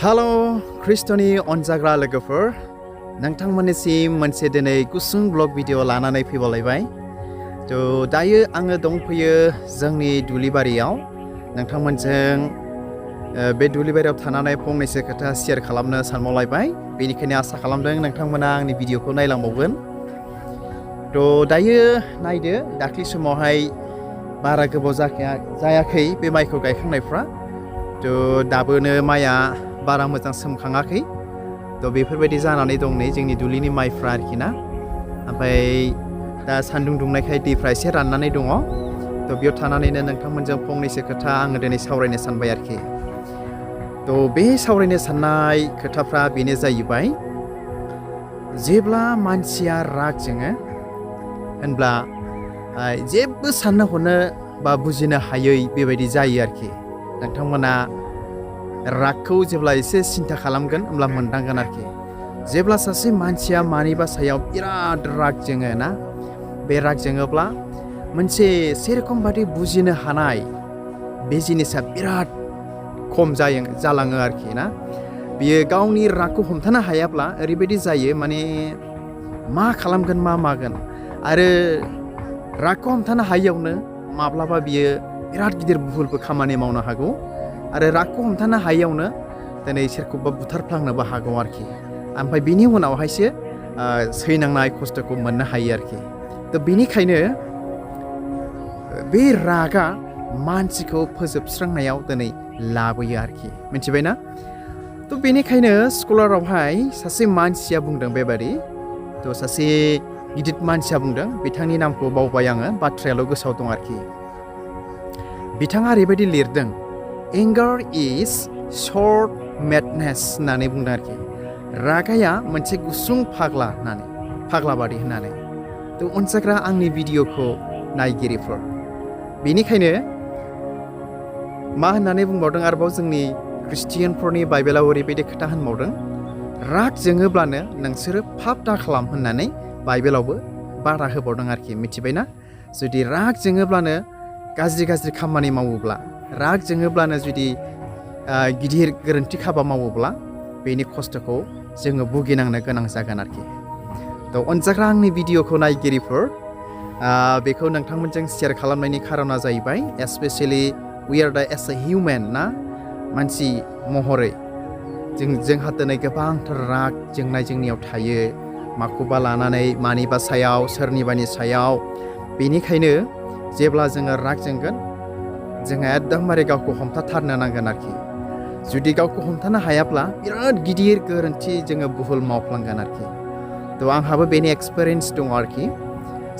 Hello, Kristoni अनजाग्रा लोगोफोर नोंथांमोननिसिम मोनसे दिनै गुसुं ब्लग भिडिअ लानानै फैबावलायबाय। दायो आङो दंफैयो जोंनि दुब्लिबारियाव नोंथांमोनजों बे दुब्लिबारियाव थानानै फंनैसो खोथा शेयार खालामनो सानबावलायबाय। बेनिखायनो आसा खालामदों नोंथांमोना आंनि भिडिअखौ नायलांबावगोन। दायो नायदो दाख्लि समावहाय बारा गोबाव जायाखै बे माइखौ गायखांनायफ्रा। दाबोनो माइया बारा मोजां सोमखाङाखै। बेफोरबायदि जानानै दं नै जोंनि दुब्लिनि माइफ्रा आरोखि ना। ओमफ्राय दा सान्दुं दुंनायखाय दैफ्रा एसे राननानै दङ। बेयाव थानानैनो नोंथांमोनजों फंनैसो खोथा आङो दिनै सावरायनो सानबाय आरोखि। बे सावरायनो साननाय खोथाफ्रा बेनो जाहैबाय, जेब्ला मानसिया राग जोङो होनब्ला जेबो साननो हनो बा बुजिनो हायै बेबायदि जायो आरोखि। नोंथांमोना रागखौ जेब्ला एसे सिन्था खालामगोन होमब्ला मोनदांगोन आरोखि। जेब्ला सासे मानसिया मानिबा सायाव बिराद राग जोङो ना, बे राग जोङोब्ला मोनसे सेरखम बादि बुजिनो हानाय बे जिनिसा बिराद खम जालाङो आरोखि ना। बियो गावनि रागखौ हमथानो हायाब्ला ओरैबायदि जायो, माने मा खालामगोन मा मागोन। आरो रागखौ हमथानो हायैयावनो माब्लाबा बियो बिराद गिदिर भुलबो खामानि मावनो हागौ। आरो रागखौ हमथानो हायैयावनो दिनै सोरखौबा बुथारफ्लांनोबो हागौ आरोखि। ओमफ्राय बिनि उनावहायसो सैनांनाय खस्थ'खौ मोननो हायो आरोखि। बेनिखायनो बे रागा मानसिखौ फोजोबस्रांनायाव दिनै लाबोयो आरोखि, मिथिबायना? बेनिखायनो स्कलारावहाय सासे मानसिया बुंदों बेबायदि। सासे गिदिर मानसिया बुंदों, बिथांनि नामखौ बावबाय आङो, बाथ्रायाल' गोसोआव दं आरोखि। बिथाङा ओरैबायदि लिरदों, एंगार इज शर्ट मेडनेस होननानै बुंदों आरोखि। रागाया मोनसे गुसुं फाग्ला बादि होननानै। अनसाग्रा आंनि भिडिअखौ नायगिरिफोर, बेनिखायनो मा होननानै बुंबावदों आरोबाव जोंनि ख्रिस्टियानफोरनि बाइबेलाव ओरैबायदि खोथा होनबावदों, राग जोङोब्लानो नोंसोरो पाप दा खालाम होननानै बाइबेलावबो बादा होबावदों आरोखि, मिथिबायना? जुदि राग जोङोब्लानो गाज्रि खामानि मावोब्ला, राग जोङोब्लानो जुदि गिदिर गोरोन्थि हाबा मावोब्ला बेनि खस्थ'खौ जोङो भुगिनांनो गोनां जागोन आरोखि। अनजाग्रा आंनि भिडिअखौ नायगिरिफोर, बेखौ नोंथांमोनजों शेयार खालामनायनि खारना जाहैबाय, एस्पेसियेलि वी आर दा एस ए हिउमेन ना, मानसि महरै जोंहा दिनै गोबांथार राग जोंनाय जोंनियाव थायो, माखौबा लानानै मानिबा सायाव सोरनिबानि सायाव। बेनिखायनो जेब्ला जोङो राग जोंगोन, जोङो एकदमबारे गावखौ हमथाथारनो नांगोन आरोखि। जुदि गावखौ हमथानो हायाब्ला बिराद गिदिर गोरोन्थि जोङो भुल मावफ्लांगोन आरोखि। आंहाबो बेनि एक्सपिरियेन्स दङ आरोखि।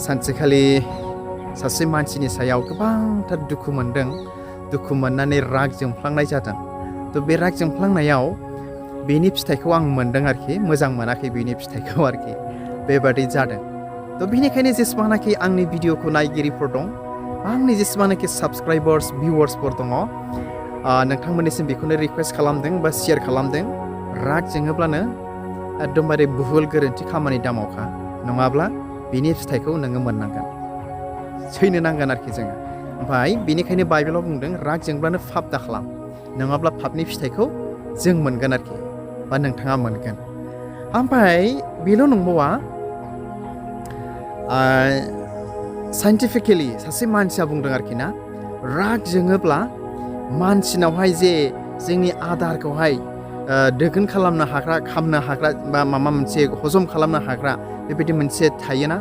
सानसेखालि सासे मानसिनि सायाव गोबांथार दुखु मोनदों, दुखु मोननानै राग जोंफ्लांनाय जादों। बे राग जोंफ्लांनायाव बेनि फिथाइखौ आं मोनदों आरोखि, मोजां मोनाखै बेनि फिथाइखौ आरोखि, बेबादि जादों। बेनिखायनो जेसेबांनाखि आंनि भिडिअखौ नायगिरिफोर दं, आंनि जेसेबांनाखि साबस्क्राइबार्स भिउवार्सफोर दङ, नोंथांमोननिसिम बेखौनो रिकुवेस्ट खालामदों बा शेयार खालामदों, राग जोङोब्लानो एकदमबारे भुल गोरोन्थि खामानि दामावखा, नङाब्ला बिनि फिथाइखौ नोङो मोननांगोन, सैनो नांगोन आरोखि जोङो। ओमफ्राय बेनिखायनो बाइबेलाव बुंदों, राग जोंब्लानो पाप दा खालाम, नङाब्ला पापनि फिथाइखौ जों मोनगोन आरोखि, बा नोंथाङा मोनगोन। ओमफ्राय बेल' नंबावा, साइन्टिफिकेलि सासे मानसिया बुंदों आरोखि ना, राग जोङोब्ला मानसिनावहाय जे जोंनि आदारखौहाय दोगोन खालामनो हाग्रा, खामनो हाग्रा, बा माबा मोनसे हजम खालामनो हाग्रा बेबायदि मोनसे थायोना,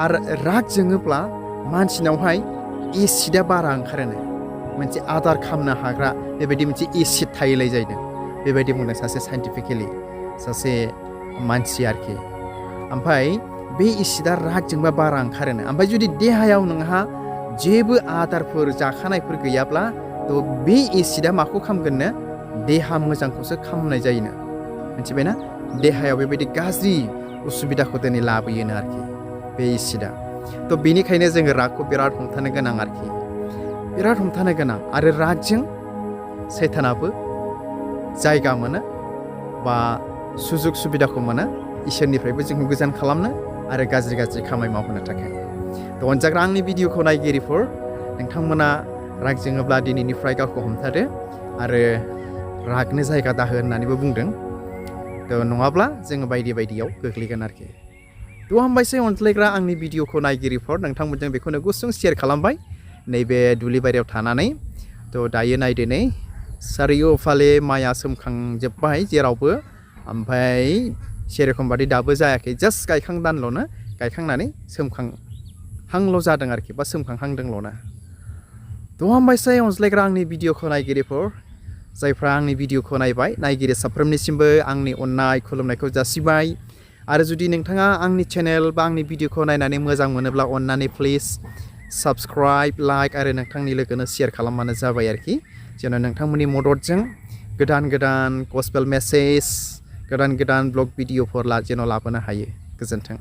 आरो राग जोङोब्ला मानसिनावहाय एसिडा बारा ओंखारोनो, मोनसे आदार खामनो हाग्रा बेबायदि मोनसे एसिड थायोलाय जाहैदों, बेबायदि बुंदों सासे साइन्टिफिकेलि सासे मानसि आरोखि। ओमफ्राय बे एसिडा राग जोंबा बारा ओंखारोनो। ओमफ्राय जुदि देहायाव नोंहा जेबो आदारफोर जाखानायफोर गैयाब्ला, बे एसिडा माखौ खामगोननो, देहा मोजांखौसो खामनाय जायोनो, मिथिबायना? देहायाव बेबायदि गाज्रि उसुबिदाखौ दिनै लाबोयोनो आरोखि बे एसिडा। बेनिखायनो जोङो रागखौ बिराद हमथानो गोनां आरोखि, बिराद हमथानो गोनां। आरो रागजों सैतानाबो जायगा मोनो बा सुजुग सुबिदाखौ मोनो, इसोरनिफ्रायबो जोंखौ गोजान खालामनो आरो गाज्रि खामानि मावहोनो थाखाय। अनजाग्रा आंनि भिडिअखौ नायगिरिफोर, नोंथांमोना राग जोङोब्ला दिनैनिफ्राय गावखौ हमथादो आरो रागनो जायगा दाहो होननानैबो बुंदों थ' नङाब्ला जोङो बायदि बायदियाव गोग्लैगोन आरोखि थ' हामबायसै अनज्लायग्रा आंनि भिडिअखौ नायगिरिफोर नोंथांमोनजों बेखौनो गुसुं शेयार खालामबाय नैबे दुब्लिबारियाव थानानै थ' दायो नायदो नै सारिय'फाले माइआ सोमखांजोब्बाय जेरावबो ओमफ्राय सेरखम बादि दाबो जायाखै जास्ट गायखांदानल'नो गायखांनानै सोमखांहांल' जादों आरोखि बा सोमखांहांदोंल'ना थ' हामबायसै अनज्लायग्रा आंनि भिडिअखौ नायगिरिफोर जायफ्रा आंनि भिडिअखौ नायबाय नायगिरि साफ्रोमनिसिमबो आंनि अननाय खुलुमनायखौ जासिबाय आरो जुदि नोंथाङा आंनि चेनेल बा आंनि भिडिअखौ नायनानै मोजां मोनोब्ला अननानै प्लिज साबस्क्राइब लाइक आरो नोंथांनि लोगोनो शेयार खालामबानो जाबाय आरोखि जेन' नोंथांमोननि मददजों गोदान गोदान गस्पेल मेसेज गोदान गोदान ब्लग भिडिअफोर जेन' लाबोनो हायो गोजोन्थों